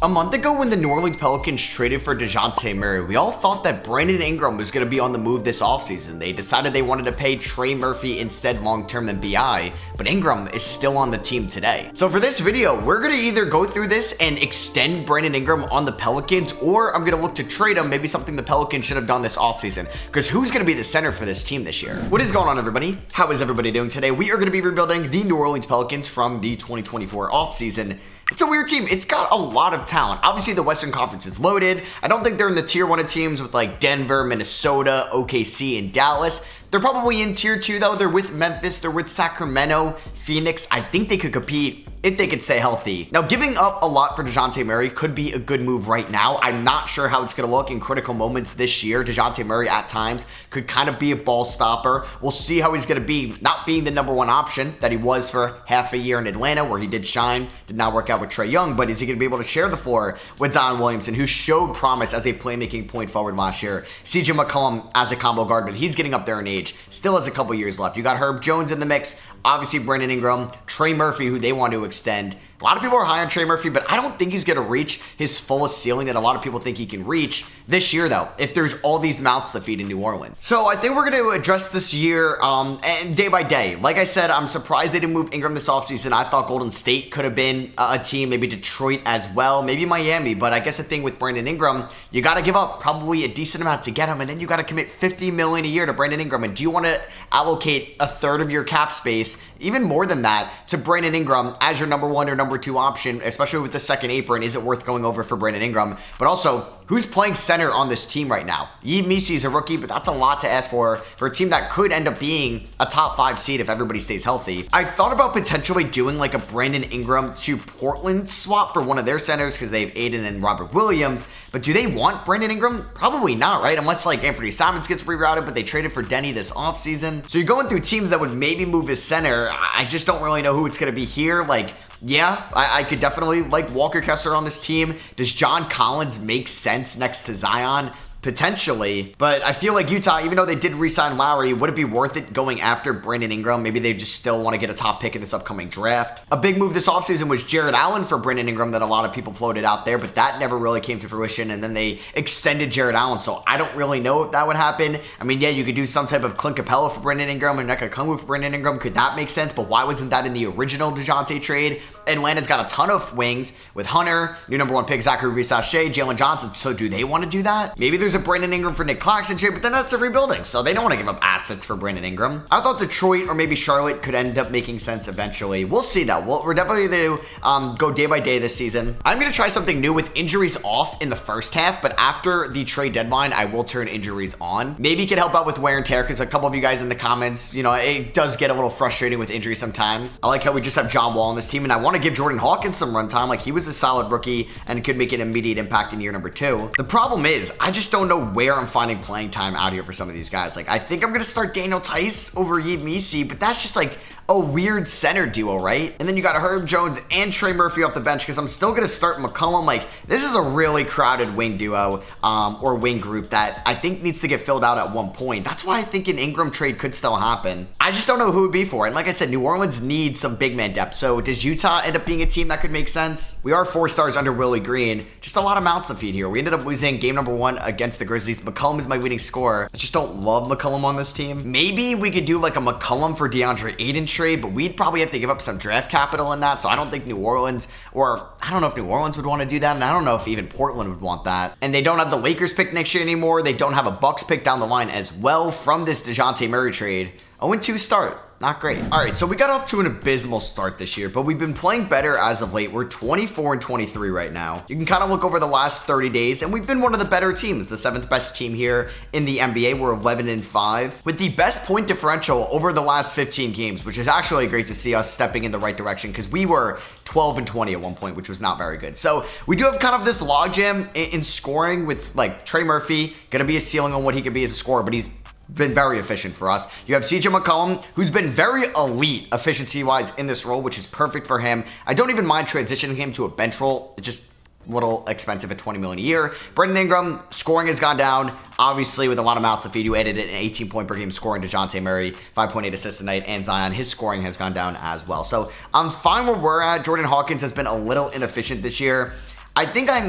A month ago when the New Orleans Pelicans traded for DeJounte Murray, we all thought that Brandon Ingram was going to be on the move this offseason. They decided they wanted to pay Trey Murphy instead long-term than BI, but Ingram is still on the team today. So for this video, we're going to either go through this and extend Brandon Ingram on the Pelicans, or I'm going to look to trade him, maybe something the Pelicans should have done this offseason, because who's going to be the center for this team this year? What is going on, everybody? How is everybody doing today? We are going to be rebuilding the New Orleans Pelicans from the 2024 offseason. It's a weird team. It's got a lot of talent. Obviously, the Western Conference is loaded. I don't think they're in the tier 1 of teams with like Denver, Minnesota, OKC, and Dallas. They're probably in tier 2 though. They're with Memphis. They're with Sacramento, Phoenix. I think they could compete if they could stay healthy. Now, giving up a lot for DeJounte Murray could be a good move right now. I'm not sure how it's going to look in critical moments this year. DeJounte Murray at times could kind of be a ball stopper. We'll see how he's going to be, not being the #1 option that he was for half a year in Atlanta, where he did shine, did not work out with Trae Young, but is he going to be able to share the floor with Zion Williamson, who showed promise as a playmaking point forward last year? CJ McCollum as a combo guard, but he's getting up there in age, still has a couple years left. You got Herb Jones in the mix, obviously Brandon Ingram, Trey Murphy, who they want to extend. A lot of people are high on Trey Murphy, but I don't think he's going to reach his fullest ceiling that a lot of people think he can reach this year, though, if there's all these mouths to feed in New Orleans. So I think we're going to address this year and day by day. Like I said, I'm surprised they didn't move Ingram this offseason. I thought Golden State could have been a team, maybe Detroit as well, maybe Miami. But I guess the thing with Brandon Ingram, you got to give up probably a decent amount to get him, and then you got to commit $50 million a year to Brandon Ingram. And do you want to allocate a third of your cap space, even more than that, to Brandon Ingram as your #1 or #2 option, especially with the second apron? Is it worth going over for Brandon Ingram? But also, who's playing center on this team right now? Yves Missi is a rookie, but that's a lot to ask for a team that could end up being a top 5 seed if everybody stays healthy. I thought about potentially doing like a Brandon Ingram to Portland swap for one of their centers because they have Aiden and Robert Williams, but do they want Brandon Ingram? Probably not, right? Unless like Anthony Simons gets rerouted, but they traded for Denny this offseason. So you're going through teams that would maybe move his center. I just don't really know who it's going to be here. Like, yeah, I could definitely like Walker Kessler on this team. Does John Collins make sense next to Zion? Potentially, but I feel like Utah, even though they did re-sign Lowry, would it be worth it going after Brandon Ingram? Maybe they just still want to get a top pick in this upcoming draft. A big move this offseason was Jared Allen for Brandon Ingram that a lot of people floated out there, but that never really came to fruition, and then they extended Jared Allen, so I don't really know if that would happen. I mean, yeah, you could do some type of Clint Capella for Brandon Ingram and Nneka Okongwu for Brandon Ingram. Could that make sense? But why wasn't that in the original DeJounte trade? Atlanta's got a ton of wings with Hunter, new #1 pick Zachary Reese-Shea, Jalen Johnson, so do they want to do that? Maybe there's a Brandon Ingram for Nick Claxton trade, but then that's a rebuilding, so they don't want to give up assets for Brandon Ingram. I thought Detroit or maybe Charlotte could end up making sense eventually. We'll see though. We're definitely going to go day by day this season. I'm going to try something new with injuries off in the first half, but after the trade deadline, I will turn injuries on. Maybe it could help out with wear and tear, because a couple of you guys in the comments, you know, it does get a little frustrating with injuries sometimes. I like how we just have John Wall on this team, and I want to give Jordan Hawkins some runtime. Like, he was a solid rookie and could make an immediate impact in year #2. The problem is, I just don't know where I'm finding playing time out here for some of these guys. Like, I think I'm going to start Daniel Tice over Yves Missi, but that's just like a weird center duo, right? And then you got Herb Jones and Trey Murphy off the bench, because I'm still going to start McCollum. Like, this is a really crowded wing duo or wing group that I think needs to get filled out at one point. That's why I think an Ingram trade could still happen. I just don't know who it would be for. And like I said, New Orleans needs some big man depth. So does Utah end up being a team that could make sense? We are 4 stars under Willie Green. Just a lot of mouths to feed here. We ended up losing game #1 against the Grizzlies. McCollum is my leading scorer. I just don't love McCollum on this team. Maybe we could do like a McCollum for DeAndre Ayton trade, but we'd probably have to give up some draft capital in that. So I don't think New Orleans, or I don't know if New Orleans would want to do that, and I don't know if even Portland would want that. And they don't have the Lakers pick next year anymore. They don't have a Bucks pick down the line as well from this DeJounte Murray trade. 0-2 start. Not great. All right, so we got off to an abysmal start this year, but we've been playing better as of late. We're 24-23 right now. You can kind of look over the last 30 days, and we've been one of the better teams, the 7th best team here in the NBA. We're 11-5 with the best point differential over the last 15 games, which is actually great to see us stepping in the right direction, because we were 12-20 at one point, which was not very good. So we do have kind of this logjam in scoring with like Trey Murphy, gonna be a ceiling on what he could be as a scorer, but he's been very efficient for us. You have CJ McCollum, who's been very elite efficiency-wise in this role, which is perfect for him. I don't even mind transitioning him to a bench role. It's just a little expensive at $20 million a year. Brandon Ingram, scoring has gone down. Obviously, with a lot of mouths to feed, you added an 18-point per game scoring to DeJounte Murray, 5.8 assists a night, and Zion. His scoring has gone down as well. So I'm fine where we're at. Jordan Hawkins has been a little inefficient this year. I think I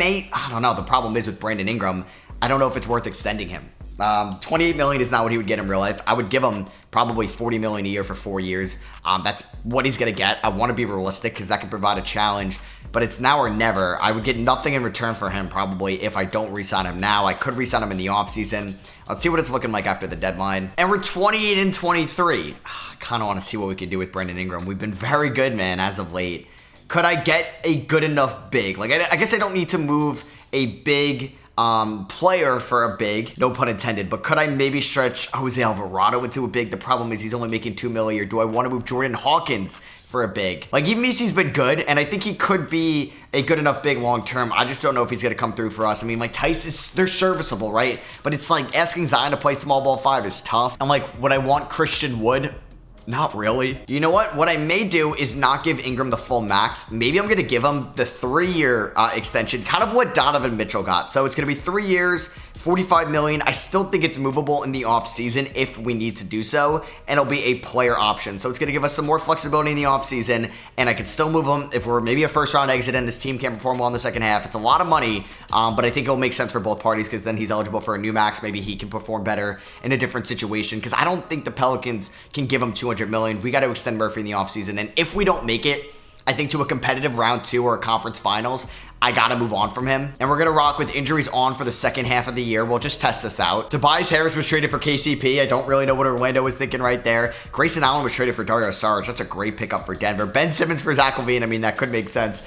don't know. The problem is with Brandon Ingram, I don't know if it's worth extending him. 28 million is not what he would get in real life. I would give him probably 40 million a year for 4 years. That's what he's going to get. I want to be realistic because that can provide a challenge, but it's now or never. I would get nothing in return for him probably if I don't re-sign him now. I could re-sign him in the offseason. Let's see what it's looking like after the deadline. And we're 28 and 23. I kind of want to see what we could do with Brandon Ingram. We've been very good, man, as of late. Could I get a good enough big? Like, I guess I don't need to move a big player for a big, no pun intended, but could I maybe stretch Jose Alvarado into a big? The problem is he's only making $2 million a year. Do I want to move Jordan Hawkins for a big? Like, even Misi's been good, and I think he could be a good enough big long term. I just don't know if he's going to come through for us. I mean, like, Tice, they're serviceable, right? But it's like asking Zion to play small ball 5 is tough. And like, would I want Christian Wood? Not really. You know what? What I may do is not give Ingram the full max. Maybe I'm going to give him the 3-year extension, kind of what Donovan Mitchell got. So it's going to be 3 years, 45 million. I still think it's movable in the offseason if we need to do so, and it'll be a player option. So it's going to give us some more flexibility in the offseason, and I could still move him if we're maybe a first-round exit and this team can't perform well in the second half. It's a lot of money, but I think it'll make sense for both parties because then he's eligible for a new max. Maybe he can perform better in a different situation because I don't think the Pelicans can give him $200 million. We got to extend Murphy in the offseason, and if we don't make it, I think to a competitive round 2 or a conference finals, I gotta move on from him. And we're gonna rock with injuries on for the second half of the year. We'll just test this out. Tobias Harris was traded for KCP. I don't really know what Orlando was thinking right there. Grayson Allen was traded for Dario Saric. That's a great pickup for Denver. Ben Simmons for Zach LaVine. I mean, that could make sense.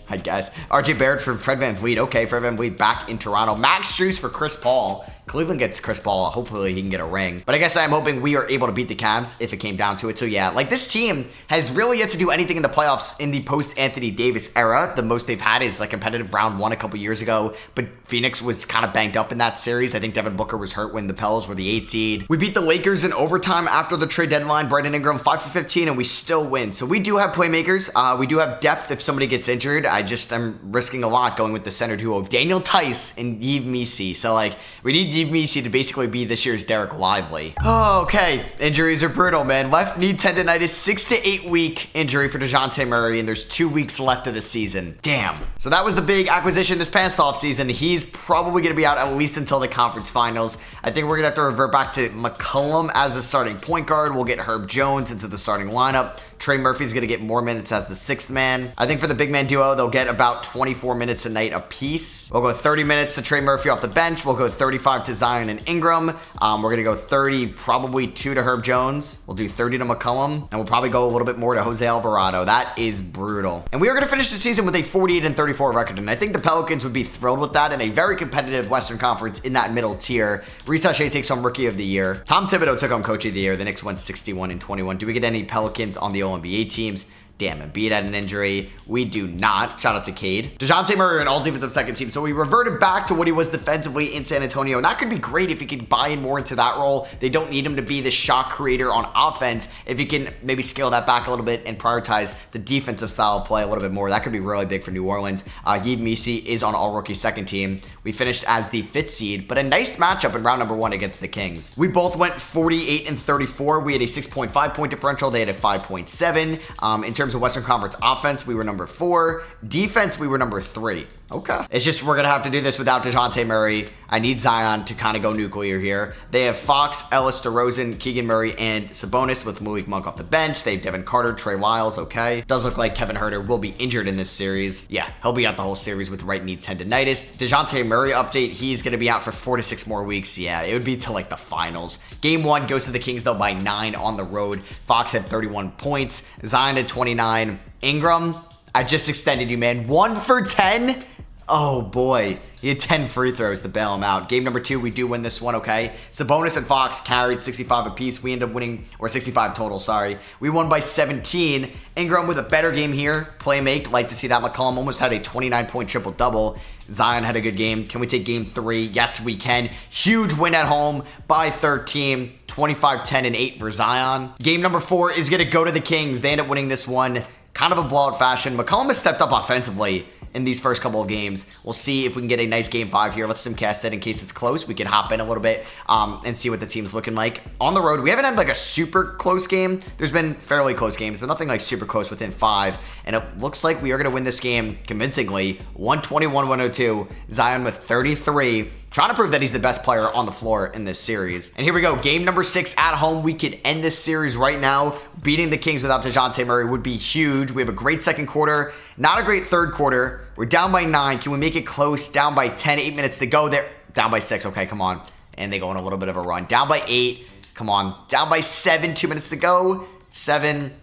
I guess. RJ Barrett for Fred VanVleet. Okay, Fred VanVleet back in Toronto. Max Strus for Chris Paul. Cleveland gets Chris Paul. Hopefully he can get a ring. But I guess I'm hoping we are able to beat the Cavs if it came down to it. So yeah, like this team has really yet to do anything in the playoffs in the post-Anthony Davis era. The most they've had is like competitive round 1 a couple years ago. But Phoenix was kind of banged up in that series. I think Devin Booker was hurt when the Pels were the 8th seed. We beat the Lakers in overtime after the trade deadline. Brandon Ingram 5 for 15 and we still win. So we do have playmakers. We do have depth if somebody gets injured. I just am risking a lot going with the center duo of Daniel Tice and Yves Missi. So like we need Yves Missi to basically be this year's Derek Lively. Oh, okay. Injuries are brutal, man. Left knee tendonitis, 6 to 8 week injury for DeJounte Murray, and there's 2 weeks left of the season. Damn. So that was the big acquisition this past offseason. He's probably going to be out at least until the conference finals. I think we're going to have to revert back to McCollum as the starting point guard. We'll get Herb Jones into the starting lineup. Trey Murphy's going to get more minutes as the 6th man. I think for the big man duo, they'll get about 24 minutes a night apiece. We'll go 30 minutes to Trey Murphy off the bench. We'll go 35 to Zion and Ingram. We're going to go 30, probably 2 to Herb Jones. We'll do 30 to McCollum. And we'll probably go a little bit more to Jose Alvarado. That is brutal. And we are going to finish the season with a 48 and 34 record. And I think the Pelicans would be thrilled with that in a very competitive Western Conference in that middle tier. Reece Shea takes home Rookie of the Year. Tom Thibodeau took home Coach of the Year. The Knicks went 61 and 21. Do we get any Pelicans on the All-NBA teams? Damn, Embiid had an injury. We do not. Shout out to Cade. DeJounte Murray, an all-defensive second team. So we reverted back to what he was defensively in San Antonio. And that could be great if he could buy in more into that role. They don't need him to be the shot creator on offense. If you can maybe scale that back a little bit and prioritize the defensive style of play a little bit more, that could be really big for New Orleans. Yves Missi is on all-rookie second team. We finished as the 5th seed, but a nice matchup in round number 1 against the Kings. We both went 48 and 34. We had a 6.5 point differential. They had a 5.7. In terms of Western Conference offense, we were number 4. Defense, we were number 3. Okay. It's just we're going to have to do this without DeJounte Murray. I need Zion to kind of go nuclear here. They have Fox, Ellis, DeRozan, Keegan Murray, and Sabonis with Malik Monk off the bench. They have Devin Carter, Trey Lyles. Okay. Does look like Kevin Huerter will be injured in this series. Yeah, he'll be out the whole series with right knee tendonitis. DeJounte Murray update, he's going to be out for 4 to 6 more weeks. Yeah, it would be to like the finals. Game 1 goes to the Kings though by 9 on the road. Fox had 31 points. Zion had 29. Ingram, I just extended you, man. 1 for 10? Oh boy, he had 10 free throws to bail him out. Game number 2, we do win this one, okay? Sabonis and Fox carried 65 apiece. We end up winning, or 65 total, sorry. We won by 17. Ingram with a better game here. Play make, like to see that. McCollum almost had a 29-point triple-double. Zion had a good game. Can we take game 3? Yes, we can. Huge win at home by 13. 25, 10, and 8 for Zion. Game number 4 is going to go to the Kings. They end up winning this one. kind of a blowout fashion. McCollum has stepped up offensively in these first couple of games. We'll see if we can get a nice game 5 here. Let's simcast it in case it's close. We can hop in a little bit and see what the team's looking like. On the road, we haven't had like a super close game. There's been fairly close games, but nothing like super close within 5. And it looks like we are going to win this game convincingly. 121-102. Zion with 33. Trying to prove that he's the best player on the floor in this series. And here we go. Game number 6 at home. We could end this series right now. Beating the Kings without DeJounte Murray would be huge. We have a great second quarter. Not a great third quarter. We're down by 9. Can we make it close? Down by 10. 8 minutes to go there. Down by 6. Okay, come on. And they go on a little bit of a run. Down by 8. Come on. Down by 7. 2 minutes to go. 7,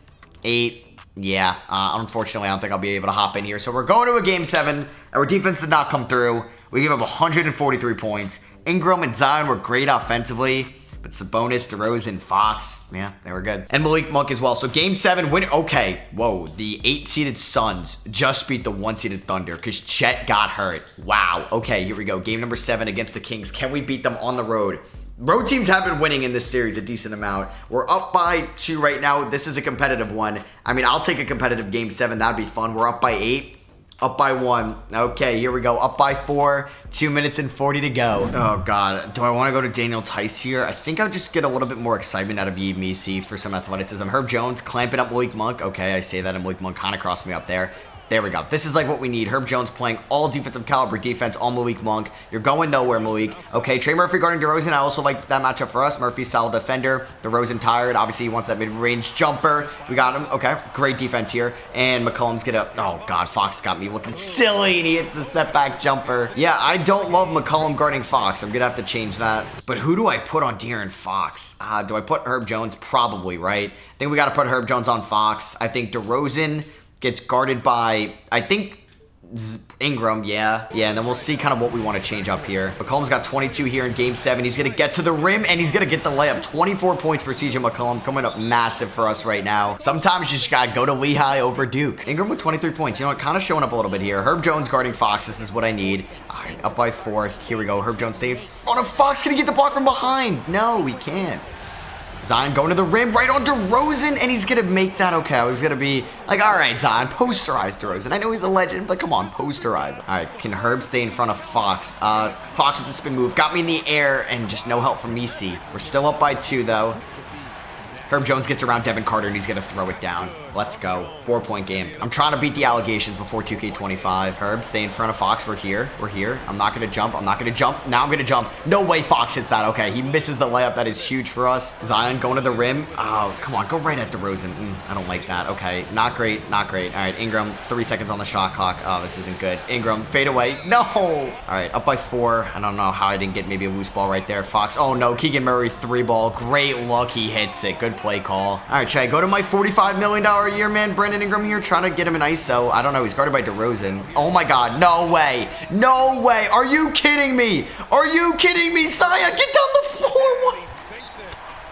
8. Yeah, unfortunately, I don't think I'll be able to hop in here. So we're going to a game 7. Our defense did not come through. We gave up 143 points. Ingram and Zion were great offensively. But Sabonis, DeRozan, Fox, yeah, they were good. And Malik Monk as well. So game 7, win. Okay, whoa. The 8-seeded Suns just beat the 1-seeded Thunder because Chet got hurt. Wow. Okay, here we go. Game number 7 against the Kings. Can we beat them on the road? Road teams have been winning in this series a decent amount. We're up by 2 right now. This is a competitive one. I mean, I'll take a competitive game 7. That'd be fun. We're up by 8. Up by 1. Okay, here we go. Up by 4. 2 minutes and 40 to go. Oh, God. Do I want to go to Daniel Tice here? I think I'll just get a little bit more excitement out of Yves Missi for some athleticism. Herb Jones clamping up Malik Monk. Okay, I say that, and Malik Monk kind of crossed me up there. There we go. This is like what we need. Herb Jones playing all defensive caliber defense on Malik Monk. You're going nowhere, Malik. Okay, Trey Murphy guarding DeRozan. I also like that matchup for us. Murphy's solid defender. DeRozan tired. Obviously, he wants that mid-range jumper. We got him. Okay, great defense here. And McCollum's gonna... Oh, God, Fox got me looking silly, and he hits the step-back jumper. Yeah, I don't love McCollum guarding Fox. I'm gonna have to change that. But who do I put on De'Aaron Fox? Do I put Herb Jones? Probably, right? I think we got to put Herb Jones on Fox. I think DeRozan gets guarded by, I think, Ingram, yeah. Yeah, and then we'll see kind of what we want to change up here. McCollum's got 22 here in game 7. He's going to get to the rim, and he's going to get the layup. 24 points for CJ McCollum, coming up massive for us right now. Sometimes you just got to go to Lehigh over Duke. Ingram with 23 points. You know what? Kind of showing up a little bit here. Herb Jones guarding Fox. This is what I need. All right, up by 4. Here we go. Herb Jones staying in front of Fox. Can he get the block from behind? No, he can't. Zion going to the rim, right on DeRozan, and he's going to make that okay. I was going to be like, all right, Zion, posterize DeRozan. I know he's a legend, but come on, posterize. All right, can Herb stay in front of Fox? Fox with the spin move. Got me in the air, and just no help from Missi. We're still up by 2, though. Herb Jones gets around Devin Carter, and he's going to throw it down. Let's go. 4-point game. I'm trying to beat the allegations before 2K25. Herb, stay in front of Fox. We're here. We're here. I'm not going to jump. I'm not going to jump. Now I'm going to jump. No way Fox hits that. Okay, he misses the layup. That is huge for us. Zion going to the rim. Oh, come on. Go right at DeRozan. I don't like that. Okay, not great. Not great. All right, Ingram, 3 seconds on the shot clock. Oh, this isn't good. Ingram, fade away. No. All right, up by 4. I don't know how I didn't get maybe a loose ball right there. Fox. Oh, no. Keegan Murray, 3-ball. Great look. He hits it. Good play call. All right, should I go to my $45 million a year man, Brandon Ingram here, trying to get him an ISO? I don't know. He's guarded by DeRozan. Oh, my God. No way. No way. Are you kidding me? Are you kidding me? Zion, get down the floor. What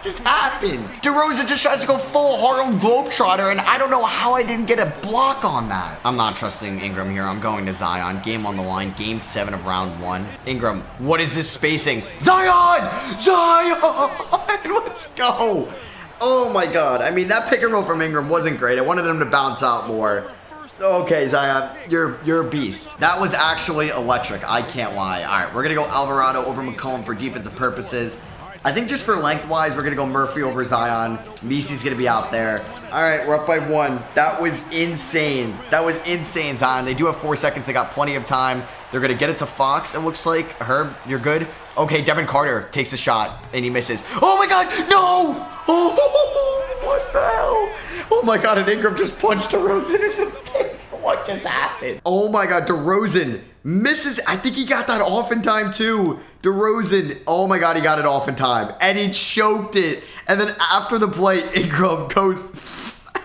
just happened? DeRozan just tries to go full Harlem Globetrotter, and I don't know how I didn't get a block on that. I'm not trusting Ingram here. I'm going to Zion. Game on the line. Game 7 of round 1. Ingram, what is this spacing? Zion! Zion! Let's go. Oh my God. I mean, that pick and roll from Ingram wasn't great. I wanted him to bounce out more. Okay, Zion, you're a beast. That was actually electric. I can't lie. All right, we're going to go Alvarado over McCollum for defensive purposes. I think just for lengthwise, we're going to go Murphy over Zion. Misi's going to be out there. All right, we're up by 1. That was insane. That was insane, Zion. They do have 4 seconds. They got plenty of time. They're going to get it to Fox, it looks like. Herb, you're good. Okay, Devin Carter takes a shot, and he misses. Oh, my God. No. Oh, what the hell? Oh, my God, and Ingram just punched DeRozan in the face. What just happened? Oh, my God, DeRozan misses. I think he got that off in time, too. DeRozan, oh, my God, he got it off in time, and he choked it. And then after the play, Ingram goes,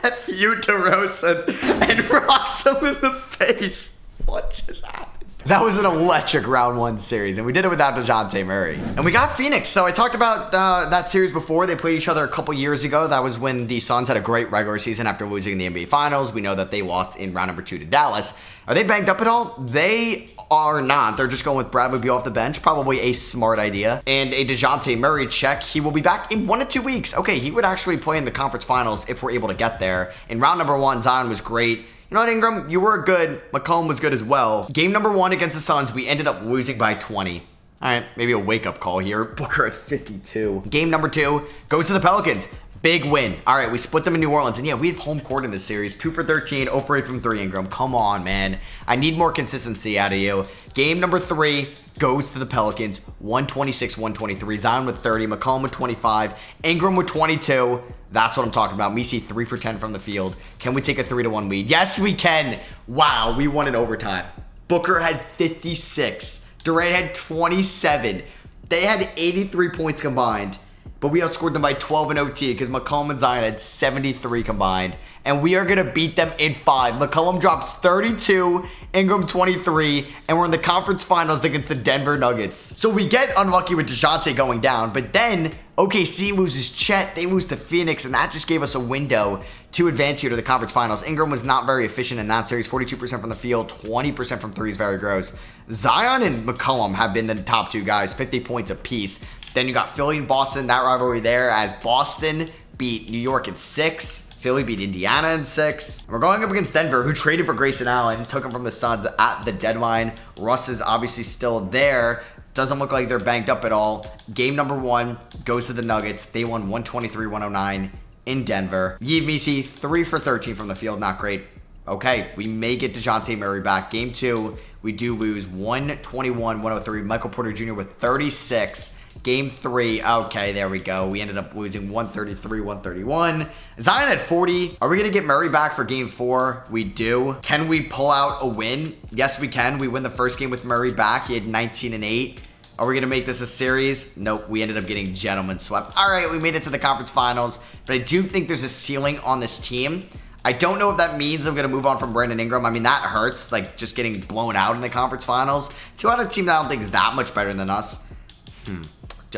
F you, DeRozan, and rocks him in the face. What just happened? That was an electric round one series, and we did it without DeJounte Murray. And we got Phoenix. So I talked about that series before. They played each other a couple years ago. That was when the Suns had a great regular season after losing the NBA Finals. We know that they lost in round number 2 to Dallas. Are they banged up at all? They are not. They're just going with Bradley Beal off the bench. Probably a smart idea. And a DeJounte Murray check. He will be back in 1 to 2 weeks. Okay, he would actually play in the conference finals if we're able to get there. In round number 1, Zion was great. You know what, Ingram? You were good. McCollum was good as well. Game number 1 against the Suns, we ended up losing by 20. All right, maybe a wake-up call here. Booker at 52. Game number 2 goes to the Pelicans. Big win. All right, we split them in New Orleans. And yeah, we have home court in this series. 2 for 13, 0 for 8 from 3, Ingram. Come on, man. I need more consistency out of you. Game number 3 goes to the Pelicans. 126-123. Zion with 30. McCollum with 25. Ingram with 22. That's what I'm talking about. Misi 3 for 10 from the field. Can we take a 3-1 lead? Yes, we can. Wow, we won in overtime. Booker had 56. Durant had 27. They had 83 points combined. But we outscored them by 12 in OT because McCollum and Zion had 73 combined. And we are going to beat them in 5. McCollum drops 32, Ingram 23, and we're in the conference finals against the Denver Nuggets. So we get unlucky with DeJounte going down, but then OKC loses Chet, they lose to Phoenix, and that just gave us a window to advance here to the conference finals. Ingram was not very efficient in that series, 42% from the field, 20% from threes, very gross. Zion and McCollum have been the top 2 guys, 50 points apiece. Then you got Philly and Boston, that rivalry there, as Boston beat New York in 6. Philly beat Indiana in 6. And we're going up against Denver, who traded for Grayson Allen, took him from the Suns at the deadline. Russ is obviously still there. Doesn't look like they're banked up at all. Game number 1 goes to the Nuggets. They won 123-109 in Denver. Yves Misi, 3 for 13 from the field, not great. Okay, we may get DeJounte Murray back. Game 2, we do lose 121-103. Michael Porter Jr. with 36. Game 3, okay, there we go. We ended up losing 133-131. Zion at 40. Are we going to get Murray back for game 4? We do. Can we pull out a win? Yes, we can. We win the first game with Murray back. He had 19 and 8. Are we going to make this a series? Nope, we ended up getting gentlemen swept. All right, we made it to the conference finals, but I do think there's a ceiling on this team. I don't know if that means I'm going to move on from Brandon Ingram. I mean, that hurts, like just getting blown out in the conference finals. 2 out of a team that I don't think is that much better than us.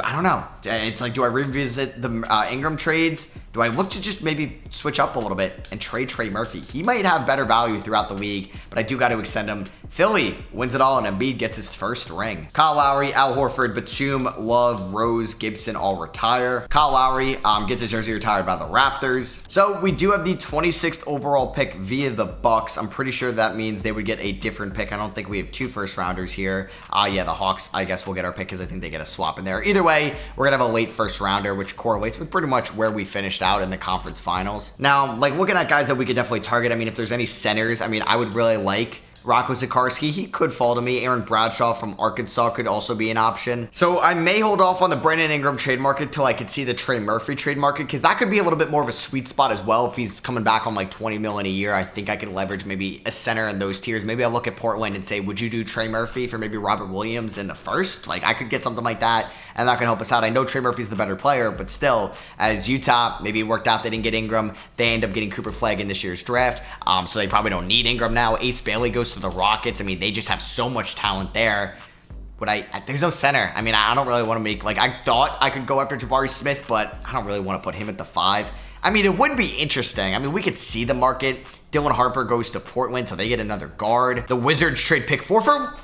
I don't know. It's like, do I revisit the Ingram trades? Do I look to just maybe switch up a little bit and trade Trey Murphy? He might have better value throughout the league, but I do got to extend him. Philly wins it all, and Embiid gets his first ring. Kyle Lowry, Al Horford, Batum, Love, Rose, Gibson all retire. Kyle Lowry gets his jersey retired by the Raptors. So we do have the 26th overall pick via the Bucks. I'm pretty sure that means they would get a different pick. I don't think we have 2 first rounders here. Yeah, the Hawks, I guess we'll get our pick because I think they get a swap in there. Either way, we're going to have a late first rounder, which correlates with pretty much where we finished out in the conference finals. Now, like looking at guys that we could definitely target, I mean, if there's any centers, I mean, I would really like Rocco Zikarsky. He could fall to me. Aaron Bradshaw from Arkansas could also be an option. So I may hold off on the Brandon Ingram trade market till I could see the Trey Murphy trade market, because that could be a little bit more of a sweet spot as well. If he's coming back on like 20 mil in a year, I think I could leverage maybe a center in those tiers. Maybe I'll look at Portland and say, would you do Trey Murphy for maybe Robert Williams in the first? Like, I could get something like that, and that can help us out. I know Trey Murphy's the better player, but still, as Utah, maybe it worked out they didn't get Ingram. They end up getting Cooper Flagg in this year's draft, so they probably don't need Ingram now. Ace Bailey goes to the Rockets. I mean, they just have so much talent there. There's no center. I mean, I don't really want to make, like, I thought I could go after Jabari Smith, but I don't really want to put him at the 5. I mean, it would be interesting. I mean, we could see the market. Dylan Harper goes to Portland, so they get another guard. The Wizards trade pick 4 for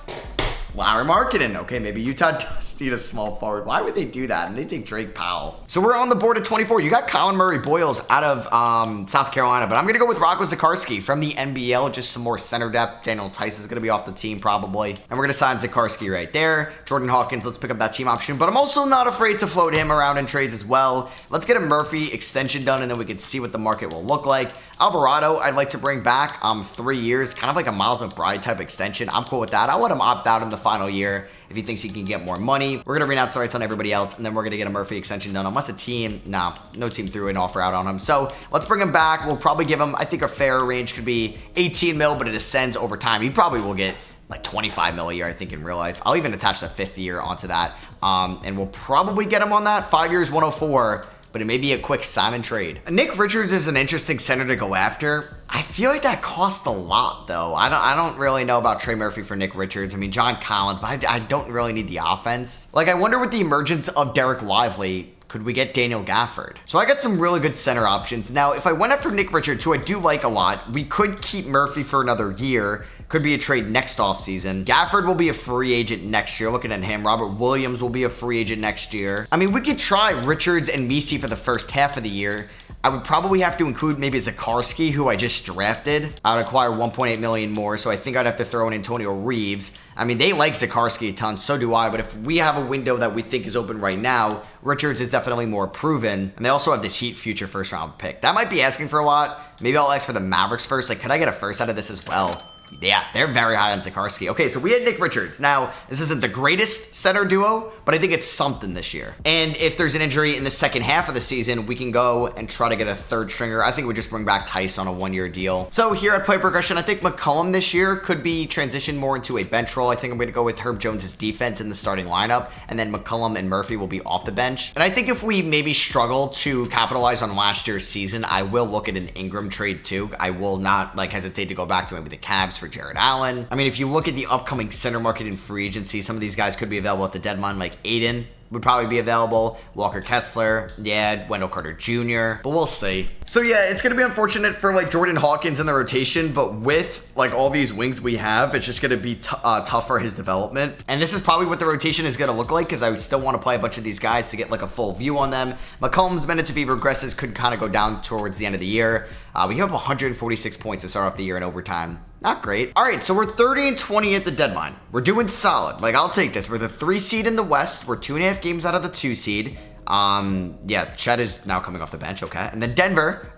Larry Markkinen. Okay, maybe Utah does need a small forward. Why would they do that? And they take Drake Powell. So we're on the board at 24. You got Colin Murray-Boyles out of South Carolina, but I'm going to go with Rocco Zikarsky from the NBL. Just some more center depth. Daniel Tice is going to be off the team probably. And we're going to sign Zikarsky right there. Jordan Hawkins, let's pick up that team option. But I'm also not afraid to float him around in trades as well. Let's get a Murphy extension done, and then we can see what the market will look like. Alvarado, I'd like to bring back 3 years, kind of like a Miles McBride type extension. I'm cool with that. I'll let him opt out in the final year if he thinks he can get more money. We're going to renounce the rights on everybody else, and then we're going to get a Murphy extension done. Unless a team, no team threw an offer out on him. So let's bring him back. We'll probably give him, I think a fair range could be 18 mil, but it ascends over time. He probably will get like 25 mil a year, I think, in real life. I'll even attach the 5th year onto that. And we'll probably get him on that. 5 years, 104. but it may be a quick sign and trade. Nick Richards is an interesting center to go after. I feel like that costs a lot, though. I don't really know about Trey Murphy for Nick Richards. I mean, John Collins, but I don't really need the offense. Like, I wonder with the emergence of Derek Lively, could we get Daniel Gafford? So I got some really good center options. Now, if I went after Nick Richards, who I do like a lot, we could keep Murphy for another year. Could be a trade next offseason. Gafford will be a free agent next year. Looking at him. Robert Williams will be a free agent next year. I mean, we could try Richards and Messi for the first half of the year. I would probably have to include maybe Zakarski, who I just drafted. I would acquire 1.8 million more, so I think I'd have to throw in Antonio Reeves. I mean, they like Zakarski a ton, so do I, but if we have a window that we think is open right now, Richards is definitely more proven, and they also have this Heat future first-round pick. That might be asking for a lot. Maybe I'll ask for the Mavericks first. Like, could I get a first out of this as well? Yeah, they're very high on Zakarski. Okay, so we had Nick Richards. Now, this isn't the greatest center duo, but I think it's something this year. And if there's an injury in the second half of the season, we can go and try to get a third stringer. I think we just bring back Tice on a one-year deal. So here at Play Progression, I think McCollum this year could be transitioned more into a bench role. I think I'm going to go with Herb Jones' defense in the starting lineup, and then McCollum and Murphy will be off the bench. And I think if we maybe struggle to capitalize on last year's season, I will look at an Ingram trade too. I will not hesitate to go back to maybe the Cavs for Jared Allen. I mean, if you look at the upcoming center market in free agency, some of these guys could be available at the deadline, like Aiden would probably be available. Walker Kessler, yeah, Wendell Carter Jr., but we'll see. So yeah, it's going to be unfortunate for Jordan Hawkins in the rotation, but with all these wings we have, it's just going to be tough for his development. And this is probably what the rotation is going to look like, because I still want to play a bunch of these guys to get a full view on them. McCollum's minutes, if he regresses, could kind of go down towards the end of the year. We have 146 points to start off the year in overtime. Not great. All right, so we're 30-20 at the deadline. We're doing solid. I'll take this. We're the 3 seed in the West. We're 2.5 games out of the 2 seed. Yeah, Chet is now coming off the bench, okay. And then Denver,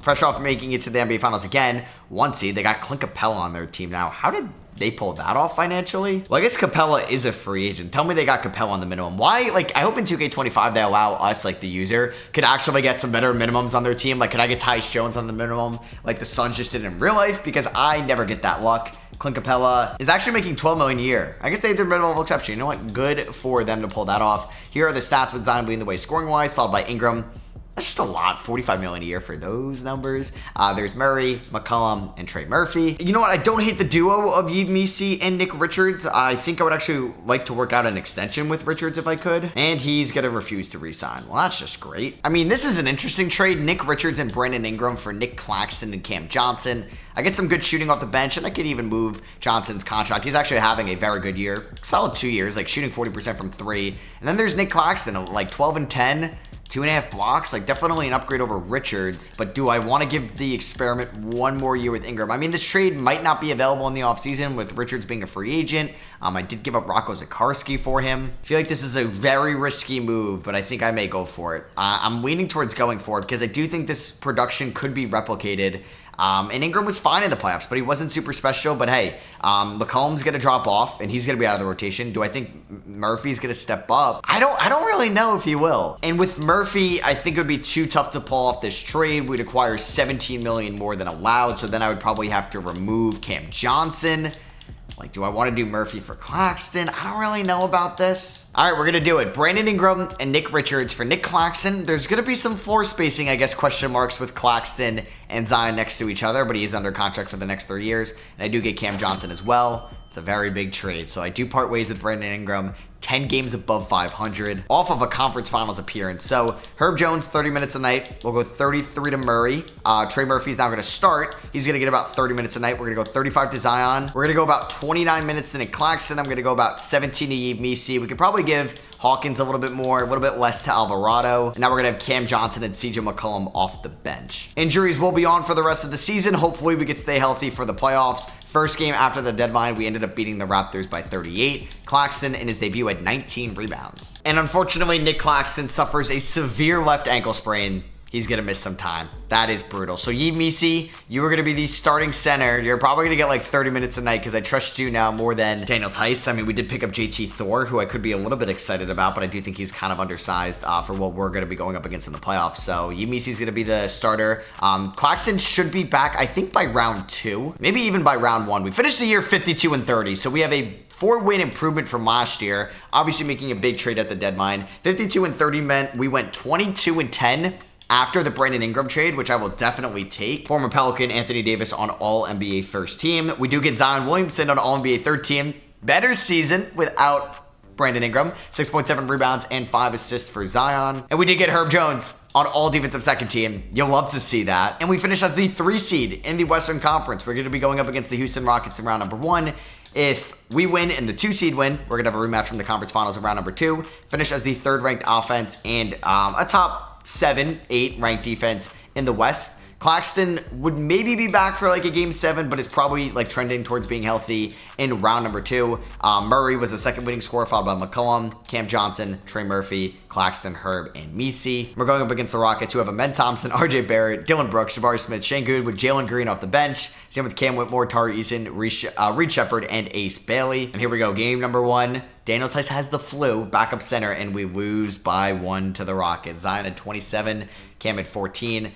fresh off making it to the NBA Finals again, 1 seed. They got Clint Capella on their team now. How did they pulled that off financially? Well, I guess Capella is a free agent. Tell me they got Capella on the minimum. Why? I hope in 2K25 they allow us, the user, could actually get some better minimums on their team. Could I get Tyus Jones on the minimum like the Suns just did in real life? Because I never get that luck. Clint Capella is actually making $12 million a year. I guess they did minimum exception. You know what? Good for them to pull that off. Here are the stats with Zion leading the way scoring-wise, followed by Ingram. That's just a lot, $45 million a year for those numbers. There's Murray, McCollum, and Trey Murphy. You know what? I don't hate the duo of Yves Missi and Nick Richards. I think I would actually like to work out an extension with Richards if I could. And he's going to refuse to re-sign. Well, that's just great. I mean, this is an interesting trade. Nick Richards and Brandon Ingram for Nick Claxton and Cam Johnson. I get some good shooting off the bench, and I could even move Johnson's contract. He's actually having a very good year. Solid 2 years, shooting 40% from 3. And then there's Nick Claxton, 12-10. 2.5 blocks, definitely an upgrade over Richards, but do I want to give the experiment one more year with Ingram? I mean, this trade might not be available in the offseason with Richards being a free agent. I did give up Rocco Zakarski for him. I feel like this is a very risky move, but I think I may go for it. I'm leaning towards going for it because I do think this production could be replicated. And Ingram was fine in the playoffs, but he wasn't super special. But hey, McCollum's going to drop off, and he's going to be out of the rotation. Do I think Murphy's going to step up? I don't really know if he will. And with Murphy, I think it would be too tough to pull off this trade. We'd acquire $17 million more than allowed, so then I would probably have to remove Cam Johnson. Do I want to do Murphy for Claxton? I don't really know about this. All right, we're going to do it. Brandon Ingram and Nick Richards for Nick Claxton. There's going to be some floor spacing, I guess, question marks with Claxton and Zion next to each other, but he is under contract for the next 3 years. And I do get Cam Johnson as well. It's a very big trade. So I do part ways with Brandon Ingram. 10 games above 500 off of a conference finals appearance. So Herb Jones, 30 minutes a night. We'll go 33 to Murray. Trey Murphy's now going to start. He's going to get about 30 minutes a night. We're going to go 35 to Zion. We're going to go about 29 minutes to Nick Claxton. I'm going to go about 17 to Yves Missi. We could probably give Hawkins a little bit more, a little bit less to Alvarado. And now we're going to have Cam Johnson and CJ McCollum off the bench. Injuries will be on for the rest of the season. Hopefully we can stay healthy for the playoffs. First game after the deadline, we ended up beating the Raptors by 38. Claxton in his debut had 19 rebounds. And unfortunately, Nick Claxton suffers a severe left ankle sprain. He's going to miss some time. That is brutal. So Yves Missi, you were going to be the starting center. You're probably going to get 30 minutes a night because I trust you now more than Daniel Tice. I mean, we did pick up JT Thor, who I could be a little bit excited about, but I do think he's kind of undersized for what we're going to be going up against in the playoffs. So Yves Missi's going to be the starter. Claxton should be back, I think, by round 2, maybe even by round 1. We finished the year 52-30, so we have a 4-win improvement from last year. Obviously making a big trade at the deadline. 52-30 meant we went 22-10 after the Brandon Ingram trade, which I will definitely take. Former Pelican Anthony Davis on All-NBA first team. We do get Zion Williamson on All-NBA third team. Better season without Brandon Ingram. 6.7 rebounds and 5 assists for Zion. And we did get Herb Jones on all defensive second team. You'll love to see that. And we finish as the 3 seed in the Western Conference. We're going to be going up against the Houston Rockets in round number 1. If we win and the 2 seed win, we're going to have a rematch from the conference finals in round number 2. Finish as the 3rd ranked offense and a top 7, 8 ranked defense in the West. Claxton would maybe be back for like a game 7, but is probably like trending towards being healthy in round number 2. Murray was the 2nd winning scorer, followed by McCollum, Cam Johnson, Trey Murphy, Claxton, Herb, and Misi. We're going up against the Rockets, who have Amen Thompson, RJ Barrett, Dylan Brooks, Jabari Smith, Shane Good with Jalen Green off the bench. Same with Cam Whitmore, Tari Eason, Reed Shepard, and Ace Bailey. And here we go, game number 1. Daniel Tice has the flu, backup center, and we lose by 1 to the Rockets. Zion at 27, Cam at 14.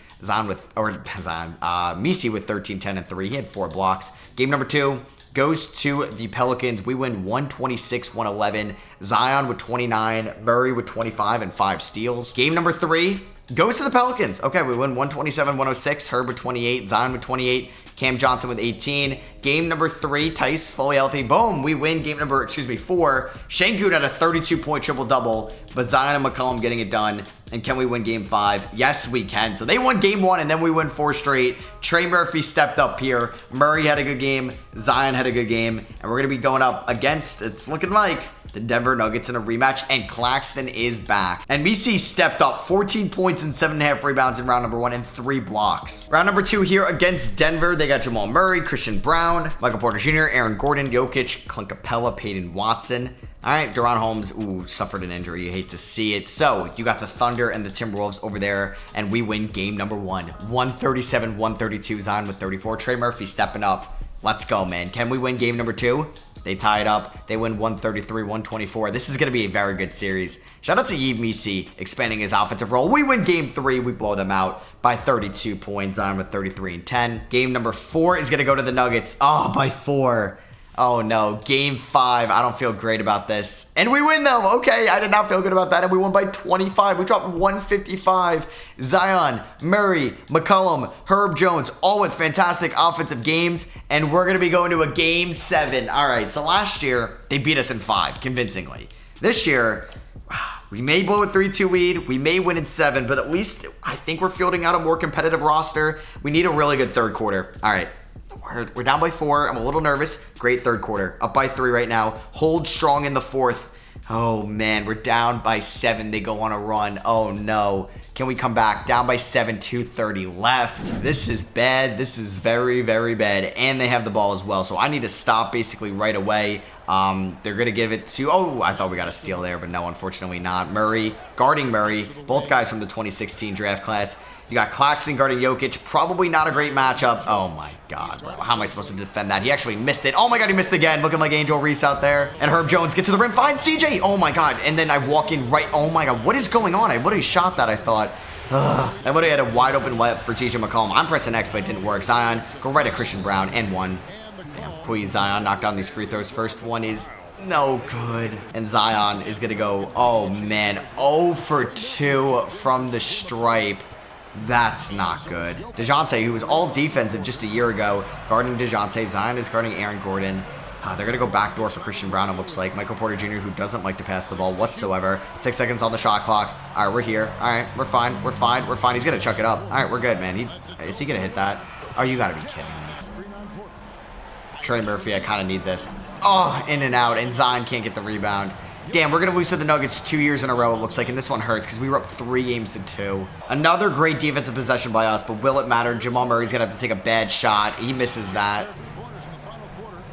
Misi with 13, 10, and 3. He had 4 blocks. Game number 2 goes to the Pelicans. We win 126-111. Zion with 29, Murray with 25 and 5 steals. Game number 3 goes to the Pelicans. Okay, we win 127-106. Herb with 28, Zion with 28, Cam Johnson with 18. Game number 3, Tice fully healthy. Boom, we win game number, 4. Shane Good had a 32-point triple-double, but Zion and McCollum getting it done. And can we win game 5? Yes, we can. So they won game 1, and then we win 4 straight. Trey Murphy stepped up here. Murray had a good game. Zion had a good game. And we're going to be going up against, it's looking like, the Denver Nuggets in a rematch, and Claxton is back. And Misi stepped up, 14 points and 7.5 rebounds in round number 1 and 3 blocks. Round number 2 here against Denver. They got Jamal Murray, Christian Brown, Michael Porter Jr., Aaron Gordon, Jokic, Clint Capella, Peyton Watson. All right, Deron Holmes, suffered an injury. You hate to see it. So you got the Thunder and the Timberwolves over there, and we win game number 1. 137-132, Zion with 34. Trey Murphy stepping up. Let's go, man. Can we win game number 2? They tie it up. They win 133-124. This is going to be a very good series. Shout out to Yves Misi expanding his offensive role. We win game 3. We blow them out by 32 points. Zion with 33 and 10. Game number 4 is going to go to the Nuggets. Oh, by 4. Oh no, game 5. I don't feel great about this. And we win though. Okay, I did not feel good about that. And we won by 25. We dropped 155. Zion, Murray, McCollum, Herb Jones, all with fantastic offensive games. And we're going to be going to a game 7. All right, so last year, they beat us in 5, convincingly. This year, we may blow a 3-2 lead. We may win in 7, but at least I think we're fielding out a more competitive roster. We need a really good third quarter. All right. We're down by 4. I'm a little nervous. Great third quarter. Up by 3 right now. Hold strong in the 4th. Oh, man. We're down by 7. They go on a run. Oh, no. Can we come back? Down by 7, 2:30 left. This is bad. This is very, very bad. And they have the ball as well. So I need to stop basically right away. They're going to give it to... Oh, I thought we got a steal there, but no, unfortunately not. Murray, guarding Murray. Both guys from the 2016 draft class. You got Claxton guarding Jokic. Probably not a great matchup. Oh, my God, bro. How am I supposed to defend that? He actually missed it. Oh, my God, he missed again. Looking like Angel Reese out there. And Herb Jones get to the rim. Finds CJ. Oh, my God. And then I walk in right... Oh, my God. What is going on? I literally shot that, I thought. I literally had a wide open layup for TJ McCollum. I'm pressing X, but it didn't work. Zion, go right at Christian Brown. And 1. Damn, please, Zion, knock down these free throws. First one is... no good. And Zion is going to go, oh, man, 0 for 2 from the stripe. That's not good. DeJounte, who was all defensive just a year ago, guarding DeJounte. Zion is guarding Aaron Gordon. They're going to go backdoor for Christian Brown, it looks like. Michael Porter Jr., who doesn't like to pass the ball whatsoever. 6 seconds on the shot clock. All right, we're here. All right, we're fine. We're fine. We're fine. He's going to chuck it up. All right, we're good, man. Is he going to hit that? Oh, you got to be kidding me. Trey Murphy, I kind of need this. Oh, in and out, and Zion can't get the rebound. Damn, we're going to lose to the Nuggets 2 years in a row, it looks like, and this one hurts because we were up 3 games to 2. Another great defensive possession by us, but will it matter? Jamal Murray's going to have to take a bad shot. He misses that.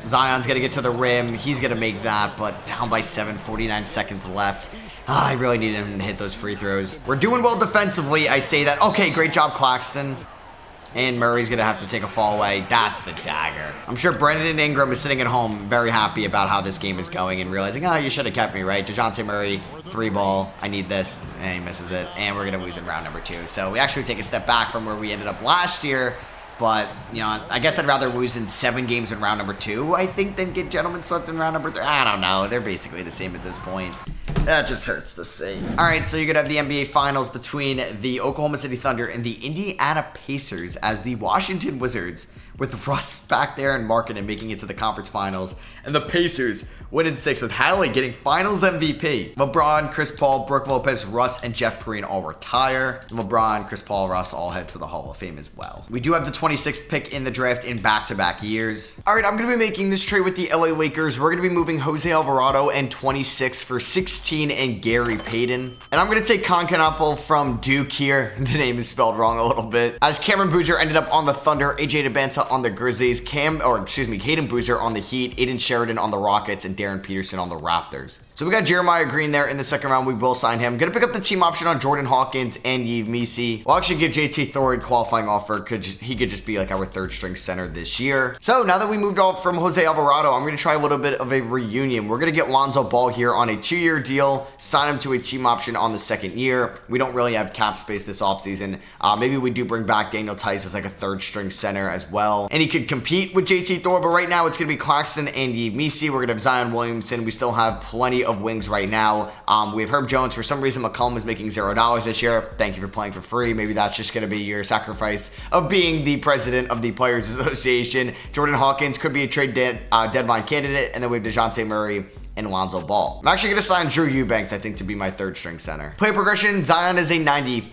Zion's going to get to the rim. He's going to make that, but down by 7, 49 seconds left. I really need him to hit those free throws. We're doing well defensively, I say that. Okay, great job, Claxton. And Murray's going to have to take a fall away. That's the dagger. I'm sure Brandon Ingram is sitting at home very happy about how this game is going and realizing, oh, you should have kept me, right? DeJounte Murray, 3 ball. I need this. And he misses it. And we're going to lose in round number 2. So we actually take a step back from where we ended up last year. But, you know, I guess I'd rather lose in 7 games in round number 2, I think, than get gentlemen swept in round number 3. I don't know. They're basically the same at this point. That just hurts to see. All right, so you're going to have the NBA Finals between the Oklahoma City Thunder and the Indiana Pacers as the Washington Wizards, with Russ back there and Markkanen making it to the conference finals, and the Pacers winning 6 with Hallie getting finals MVP. LeBron, Chris Paul, Brook Lopez, Russ, and Jeff Green all retire. LeBron, Chris Paul, Russ all head to the Hall of Fame as well. We do have the 26th pick in the draft in back-to-back years. All right, I'm going to be making this trade with the LA Lakers. We're going to be moving Jose Alvarado and 26 for 16 and Gary Payton. And I'm going to take Concanapple from Duke here. The name is spelled wrong a little bit. As Cameron Boozer ended up on the Thunder, AJ DeBanta on the Grizzlies, Caden Boozer on the Heat, Aiden Sheridan on the Rockets, and Darren Peterson on the Raptors. So we got Jeremiah Green there in the second round. We will sign him. Gonna pick up the team option on Jordan Hawkins and Yves Missi. We'll actually give JT Thor a qualifying offer because he could just be like our third string center this year. So now that we moved off from Jose Alvarado, I'm gonna try a little bit of a reunion. We're gonna get Lonzo Ball here on a 2-year deal, sign him to a team option on the second year. We don't really have cap space this offseason. Maybe we do bring back Daniel Tice as like a third string center as well. And he could compete with JT Thor, but right now it's gonna be Claxton and Yves Missi. We're gonna have Zion Williamson. We still have plenty of wings right now. We have Herb Jones. For some reason, McCollum is making $0 this year. Thank you for playing for free. Maybe that's just going to be your sacrifice of being the president of the Players Association. Jordan Hawkins could be a trade deadline candidate. And then we have DeJounte Murray and Lonzo Ball. I'm actually going to sign Drew Eubanks, I think, to be my third string center. Player progression, Zion is a 93/4,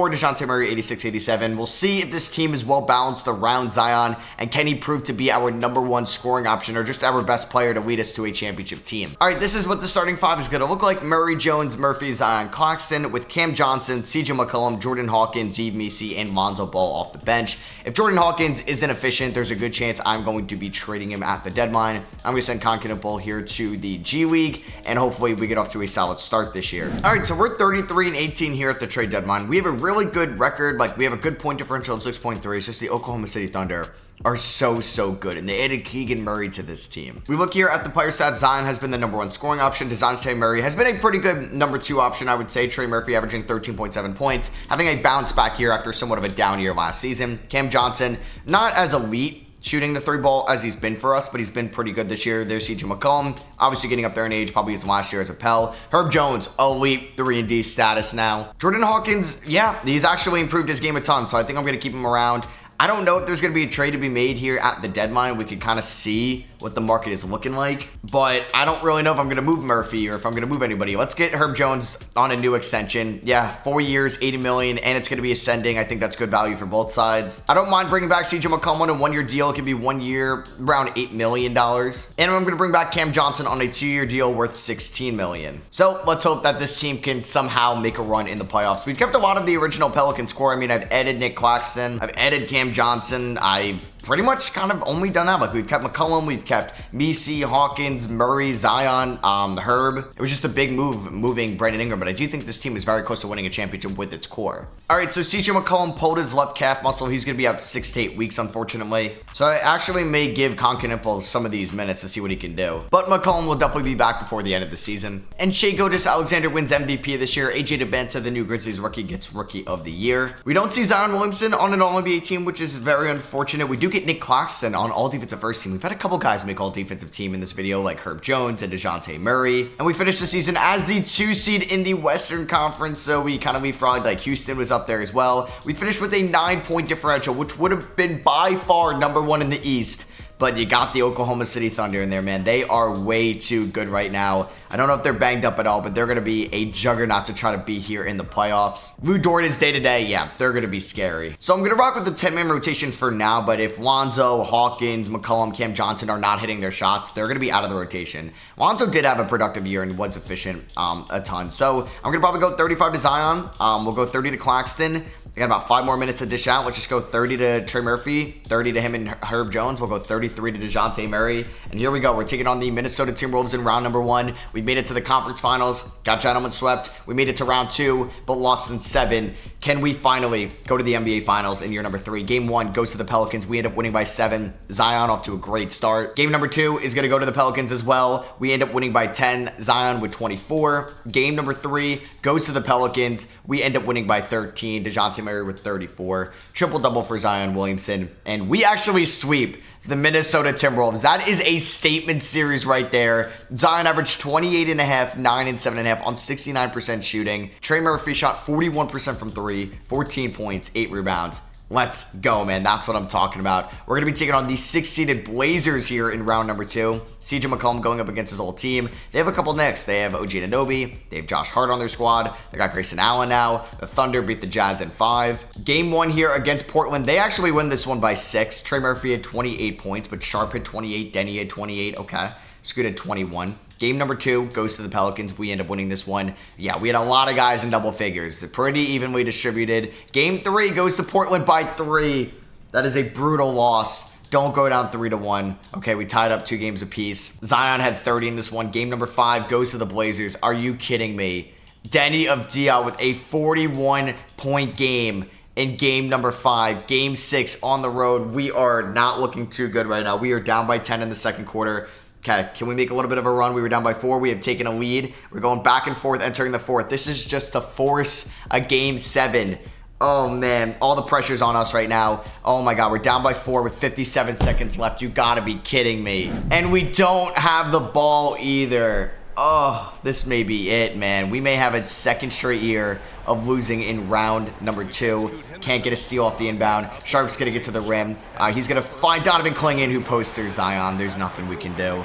DeJounte Murray 86/87. We'll see if this team is well balanced around Zion, and can he prove to be our #1 scoring option or just our best player to lead us to a championship team. All right, this is what the starting 5 is going to look like. Murray, Jones, Murphy, Zion, Claxton, with Cam Johnson, CJ McCollum, Jordan Hawkins, Yves Missi, and Lonzo Ball off the bench. If Jordan Hawkins isn't efficient, there's a good chance I'm going to be trading him at the deadline. I'm going to send Concanapple here to the G League, and hopefully we get off to a solid start this year. All right, so we're 33-18 here at the trade deadline. We have a really good record. Like, we have a good point differential at 6.3. It's just the Oklahoma City Thunder are so good, and they added Keegan Murray to this team. We look here at the player stats. Zion has been the #1 scoring option. DeJounte Murray has been a pretty good #2 option, I would say. Trey Murphy averaging 13.7 points, having a bounce back here after somewhat of a down year last season. Cam Johnson, not as elite shooting the 3 ball as he's been for us, but he's been pretty good this year. There's CJ McCollum, obviously getting up there in age, probably his last year as a Pell. Herb Jones, elite 3-and-D status now. Jordan Hawkins, yeah, he's actually improved his game a ton, so I think I'm going to keep him around. I don't know if there's going to be a trade to be made here at the deadline. We could kind of see what the market is looking like, but I don't really know if I'm going to move Murphy or if I'm going to move anybody. Let's get Herb Jones on a new extension. Yeah, 4 years, $80 million, and it's going to be ascending. I think that's good value for both sides. I don't mind bringing back CJ McCollum on a 1-year deal. It could be 1 year, around $8 million. And I'm going to bring back Cam Johnson on a 2-year deal worth $16 million. So let's hope that this team can somehow make a run in the playoffs. We've kept a lot of the original Pelicans core. I mean, I've added Nick Claxton. I've added Cam Johnson. I've pretty much kind of only done that. Like, we've kept McCollum, we've kept Missi, Hawkins, Murray, Zion, Herb. It was just a big move moving Brandon Ingram, but I do think this team is very close to winning a championship with its core. All right, so CJ McCollum pulled his left calf muscle. He's going to be out 6 to 8 weeks, unfortunately. So I actually may give Concanapple some of these minutes to see what he can do. But McCollum will definitely be back before the end of the season. And Shai Gilgeous-Alexander wins MVP this year. AJ DeBanta, the new Grizzlies rookie, gets Rookie of the Year. We don't see Zion Williamson on an All-NBA team, which is very unfortunate. We do get Nick Claxton on all-defensive first team. We've had a couple guys make all-defensive team in this video, like Herb Jones and DeJounte Murray. And we finished the season as the 2 seed in the Western Conference, so we kind of leapfrogged. Like, Houston was up there as well. We finished with a 9-point differential, which would have been by far #1 in the East. But you got the Oklahoma City Thunder in there, man. They are way too good right now. I don't know if they're banged up at all, but they're going to be a juggernaut to try to be here in the playoffs. Lou Dort is day-to-day. Yeah, they're going to be scary. So I'm going to rock with the 10-man rotation for now, but if Lonzo, Hawkins, McCollum, Cam Johnson are not hitting their shots, they're going to be out of the rotation. Lonzo did have a productive year and was efficient a ton. So I'm going to probably go 35 to Zion. We'll go 30 to Claxton. I got about 5 more minutes to dish out. Let's just go 30 to Trey Murphy, 30 to him and Herb Jones. We'll go 33 33 to DeJounte Murray. And here we go. We're taking on the Minnesota Timberwolves in round number 1. We made it to the conference finals, got gentlemen swept. We made it to round 2, but lost in 7. Can we finally go to the NBA finals in year number 3? Game 1 goes to the Pelicans. We end up winning by 7. Zion off to a great start. Game number 2 is going to go to the Pelicans as well. We end up winning by 10. Zion with 24. Game number 3 goes to the Pelicans. We end up winning by 13. DeJounte Murray with 34. Triple-double for Zion Williamson. And we actually sweep the Minnesota Timberwolves. That is a statement series right there. Zion averaged 28.5, 9 and 7.5 on 69% shooting. Trey Murphy shot 41% from 3, 14 points, 8 rebounds. Let's go, man. That's what I'm talking about. We're going to be taking on the 6-seeded Blazers here in round number 2. CJ McCollum going up against his old team. They have a couple Knicks. They have OG Anunoby. They have Josh Hart on their squad. They got Grayson Allen now. The Thunder beat the Jazz in 5. Game 1 here against Portland. They actually win this one by 6. Trey Murphy had 28 points, but Sharp had 28. Denny had 28. Okay. Scoot had 21. Game number 2 goes to the Pelicans. We end up winning this one. Yeah, we had a lot of guys in double figures. They're pretty evenly distributed. Game 3 goes to Portland by 3. That is a brutal loss. Don't go down 3-1. Okay, we tied up 2 games apiece. Zion had 30 in this one. Game number 5 goes to the Blazers. Are you kidding me? Denny of Dia with a 41-point game in game number 5. Game 6 on the road. We are not looking too good right now. We are down by 10 in the second quarter. Okay, can we make a little bit of a run? We were down by 4. We have taken a lead. We're going back and forth, entering the 4th. This is just to force a game 7. Oh, man. All the pressure's on us right now. Oh, my God. We're down by 4 with 57 seconds left. You gotta be kidding me. And we don't have the ball either. Oh, this may be it, man. We may have a second straight year of losing in round number 2. Can't get a steal off the inbound. Sharp's going to get to the rim. He's going to find Donovan Clingan, who posters Zion. There's nothing we can do.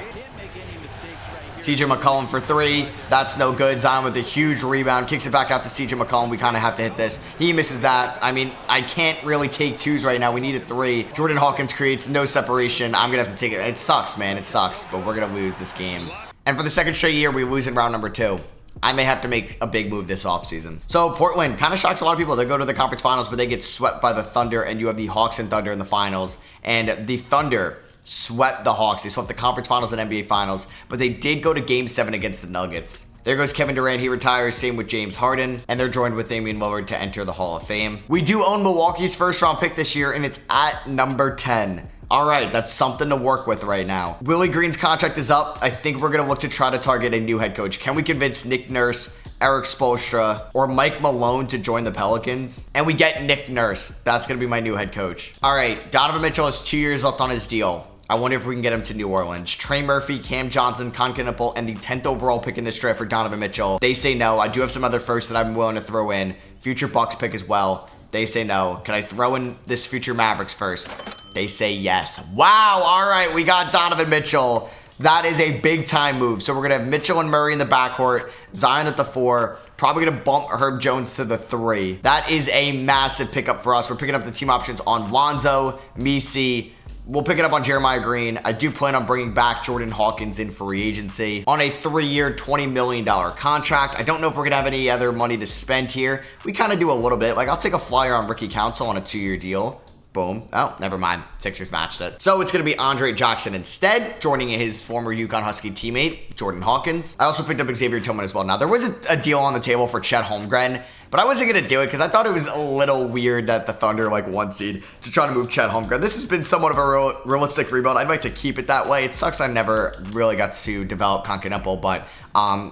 CJ McCollum for 3. That's no good. Zion with a huge rebound. Kicks it back out to CJ McCollum. We kind of have to hit this. He misses that. I mean, I can't really take 2s right now. We need a 3. Jordan Hawkins creates no separation. I'm going to have to take it. It sucks, man. It sucks, but we're going to lose this game. And for the second straight year, we lose in round number 2. I may have to make a big move this offseason. So Portland kind of shocks a lot of people. They go to the conference finals, but they get swept by the Thunder, and you have the Hawks and Thunder in the finals. And the Thunder swept the Hawks. They swept the conference finals and NBA finals, but they did go to game 7 against the Nuggets. There goes Kevin Durant. He retires. Same with James Harden. And they're joined with Damian Lillard to enter the Hall of Fame. We do own Milwaukee's first round pick this year, and it's at number 10. All right, that's something to work with right now. Willie Green's contract is up. I think we're going to look to try to target a new head coach. Can we convince Nick Nurse, Eric Spoelstra, or Mike Malone to join the Pelicans? And we get Nick Nurse. That's going to be my new head coach. All right, Donovan Mitchell has 2 years left on his deal. I wonder if we can get him to New Orleans. Trey Murphy, Cam Johnson, Concanapple, and the 10th overall pick in this draft for Donovan Mitchell. They say no. I do have some other firsts that I'm willing to throw in. Future Bucks pick as well. They say no. Can I throw in this future Mavericks first? They say yes. Wow. All right. We got Donovan Mitchell. That is a big time move. So we're going to have Mitchell and Murray in the backcourt. Zion at the 4. Probably going to bump Herb Jones to the 3. That is a massive pickup for us. We're picking up the team options on Lonzo, Misi. We'll pick it up on Jeremiah Green. I do plan on bringing back Jordan Hawkins in free agency on a 3-year, $20 million contract. I don't know if we're going to have any other money to spend here. We kind of do a little bit. Like, I'll take a flyer on Ricky Council on a 2-year deal. Boom. Oh, never mind. Sixers matched it. So it's going to be Andre Jackson instead, joining his former UConn Husky teammate, Jordan Hawkins. I also picked up Xavier Tillman as well. Now, there was a deal on the table for Chet Holmgren, but I wasn't going to do it because I thought it was a little weird that the Thunder, like 1 seed, to try to move Chet Holmgren. This has been somewhat of a realistic rebuild. I'd like to keep it that way. It sucks I never really got to develop Concanapple, but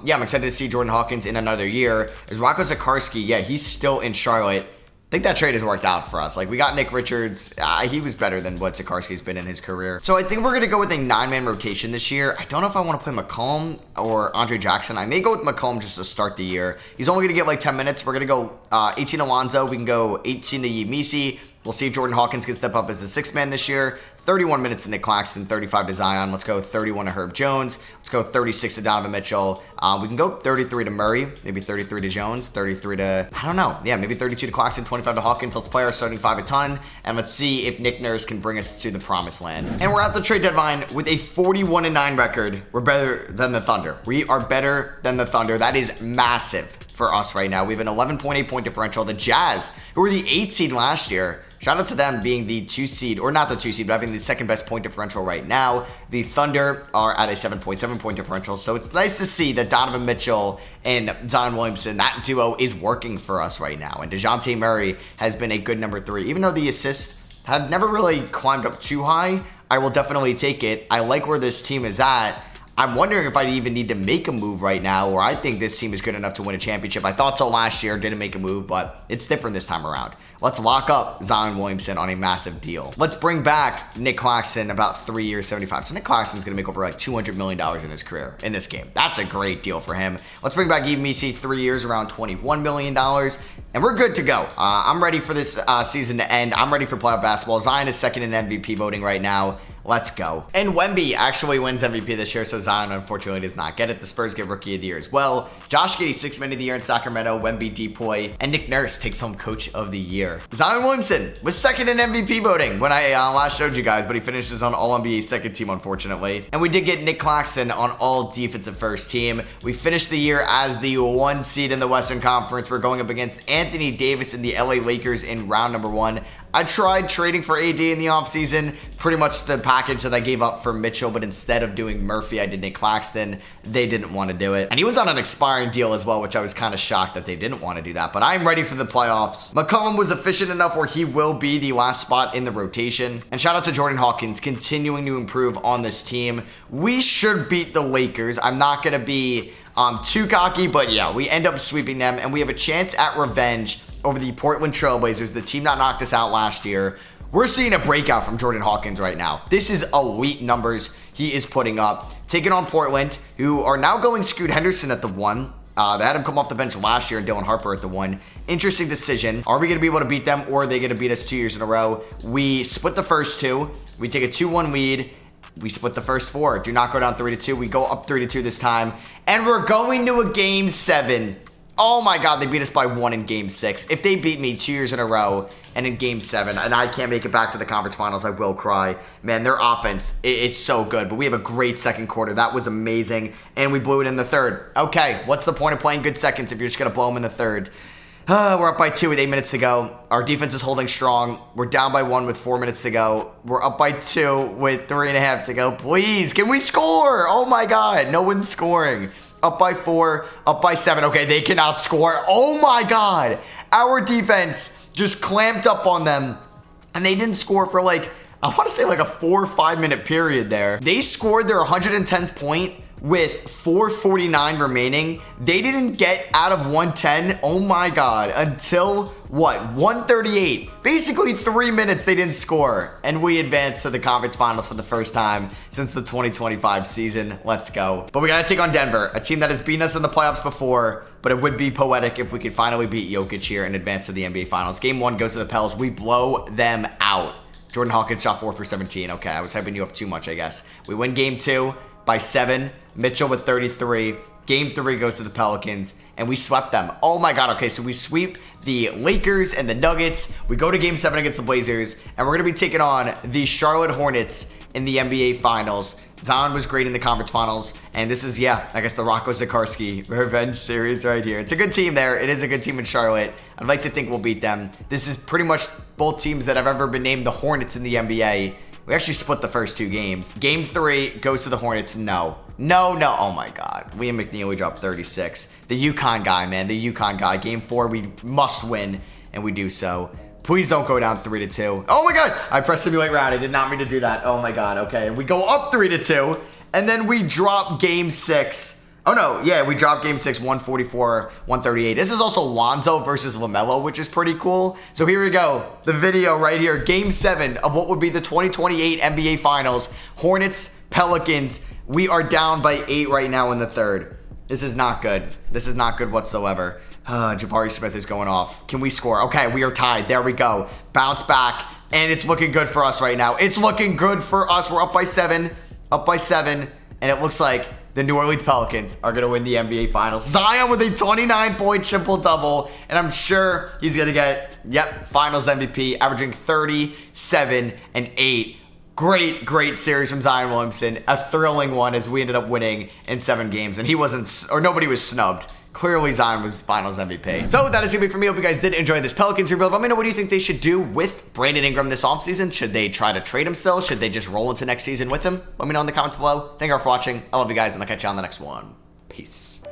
yeah, I'm excited to see Jordan Hawkins in another year. Is Rocco Zikarsky, yeah, he's still in Charlotte. I think that trade has worked out for us. Like, we got Nick Richards. He was better than what Zikarsky's been in his career. So I think we're going to go with a 9-man rotation this year. I don't know if I want to play McCollum or Andre Jackson. I may go with McCollum just to start the year. He's only going to get like 10 minutes. We're going to go 18 to Lonzo. We can go 18 to Yemisi. We'll see if Jordan Hawkins can step up as a 6-man this year. 31 minutes to Nick Claxton, 35 to Zion. Let's go 31 to Herb Jones. Let's go 36 to Donovan Mitchell. We can go 33 to Murray, maybe 33 to Jones, 33 to, I don't know. Yeah, maybe 32 to Claxton, 25 to Hawkins. Let's play our starting 5 a ton, and let's see if Nick Nurse can bring us to the promised land. And we're at the trade deadline with a 41-9 record. We're better than the Thunder. We are better than the Thunder. That is massive for us right now. We have an 11.8 point differential. The Jazz, who were the 8 seed last year, Shout out to them being the 2 seed, or not the 2 seed, but having the second best point differential right now. The Thunder are at a 7.7 point differential, so it's nice to see that Donovan Mitchell and Zion Williamson, that duo is working for us right now. And DeJounte Murray has been a good number 3. Even though the assists have never really climbed up too high, I will definitely take it. I like where this team is at. I'm wondering if I even need to make a move right now, or I think this team is good enough to win a championship. I thought so last year, didn't make a move, but it's different this time around. Let's lock up Zion Williamson on a massive deal. Let's bring back Nick Claxton, about 3 years, 75. So Nick Claxton's going to make over like $200 million in his career in this game. That's a great deal for him. Let's bring back Yves Missi, 3 years, around $21 million. And we're good to go. I'm ready for this season to end. I'm ready for playoff basketball. Zion is second in MVP voting right now. Let's go. And Wemby actually wins MVP this year, so Zion unfortunately does not get it. The Spurs get Rookie of the Year as well. Josh Giddey, 6th Man of the Year in Sacramento. Wemby Depoy. And Nick Nurse takes home Coach of the Year. Zion Williamson was second in MVP voting when I last showed you guys, but he finishes on All-NBA second team, unfortunately. And we did get Nick Claxton on All Defensive First Team. We finished the year as the 1 seed in the Western Conference. We're going up against Anthony Davis and the LA Lakers in round number 1. I tried trading for AD in the offseason, pretty much the package that I gave up for Mitchell, but instead of doing Murphy, I did Nick Claxton. They didn't want to do it. And he was on an expiring deal as well, which I was kind of shocked that they didn't want to do that, but I'm ready for the playoffs. McCollum was efficient enough where he will be the last spot in the rotation. And shout out to Jordan Hawkins, continuing to improve on this team. We should beat the Lakers. I'm not going to be too cocky, but yeah, we end up sweeping them, and we have a chance at revenge over the Portland Trailblazers, the team that knocked us out last year. We're seeing a breakout from Jordan Hawkins right now. This is elite numbers he is putting up. Taking on Portland, who are now going Scoot Henderson at the 1. They had him come off the bench last year and Dylan Harper at the 1. Interesting decision. Are we going to be able to beat them, or are they going to beat us 2 years in a row? We split the first 2. We take a 2-1 lead. We split the first 4. Do not go down 3-2. We go up 3-2 this time. And we're going to a Game 7. Oh my God, they beat us by 1 in Game 6. If they beat me 2 years in a row and in Game 7, and I can't make it back to the conference finals, I will cry. Man, their offense, it's so good. But we have a great second quarter. That was amazing. And we blew it in the third. Okay, what's the point of playing good seconds if you're just going to blow them in the third? We're up by 2 with 8 minutes to go. Our defense is holding strong. We're down by 1 with 4 minutes to go. We're up by 2 with 3.5 to go. Please, can we score? Oh my God, no one's scoring. Up by 4, up by 7. Okay, they cannot score. Oh my God. Our defense just clamped up on them, and they didn't score for like, I want to say like a 4 or 5 minute period there. They scored their 110th point with 4:49 remaining. They didn't get out of 110, oh my God, until what, 1:38. Basically 3 minutes they didn't score, and we advanced to the conference finals for the first time since the 2025 season. Let's go. But we gotta take on Denver, a team that has beaten us in the playoffs before, but it would be poetic if we could finally beat Jokic here and advance to the NBA finals. Game 1 goes to the Pels. We blow them out. Jordan Hawkins shot 4 for 17. Okay, I was hyping you up too much, I guess. We win Game 2 by 7. Mitchell with 33. Game 3 goes to the Pelicans, and we swept them. Oh my God, okay, so we sweep the Lakers and the Nuggets. We go to Game 7 against the Blazers, and we're going to be taking on the Charlotte Hornets in the NBA Finals. Zion was great in the conference finals, and this is, yeah, I guess the Rocco Zikarsky revenge series right here. It's a good team there. It is a good team in Charlotte. I'd like to think we'll beat them. This is pretty much both teams that have ever been named the Hornets in the NBA. We actually split the first 2 games. Game 3 goes to the Hornets. No. Oh my God. Liam McNeely dropped 36. The UConn guy, man. The UConn guy. Game 4, we must win, and we do so. Please don't go down 3-2. Oh my God. I pressed simulate round. I did not mean to do that. Oh my God. Okay. We go up 3-2, and then we drop Game 6. Oh no, yeah, we dropped Game 6, 144, 138. This is also Lonzo versus LaMelo, which is pretty cool. So here we go, the video right here, Game 7 of what would be the 2028 NBA Finals. Hornets, Pelicans. We are down by 8 right now in the third. This is not good. This is not good whatsoever. Jabari Smith is going off. Can we score? Okay, we are tied. There we go. Bounce back, and it's looking good for us right now. It's looking good for us. We're up by 7, and it looks like the New Orleans Pelicans are going to win the NBA Finals. Zion with a 29-point triple-double, and I'm sure he's going to get, Finals MVP, averaging 37 and 8. Great series from Zion Williamson. A thrilling one as we ended up winning in 7 games, and he wasn't, or nobody was snubbed. Clearly Zion was finals MVP. So that is gonna be for me. Hope you guys did enjoy this Pelicans rebuild. Let me know what do you think they should do with Brandon Ingram this offseason. Should they try to trade him still? Should they just roll into next season with him? Let me know in the comments below. Thank you all for watching. I love you guys, and I'll catch you on the next one. Peace.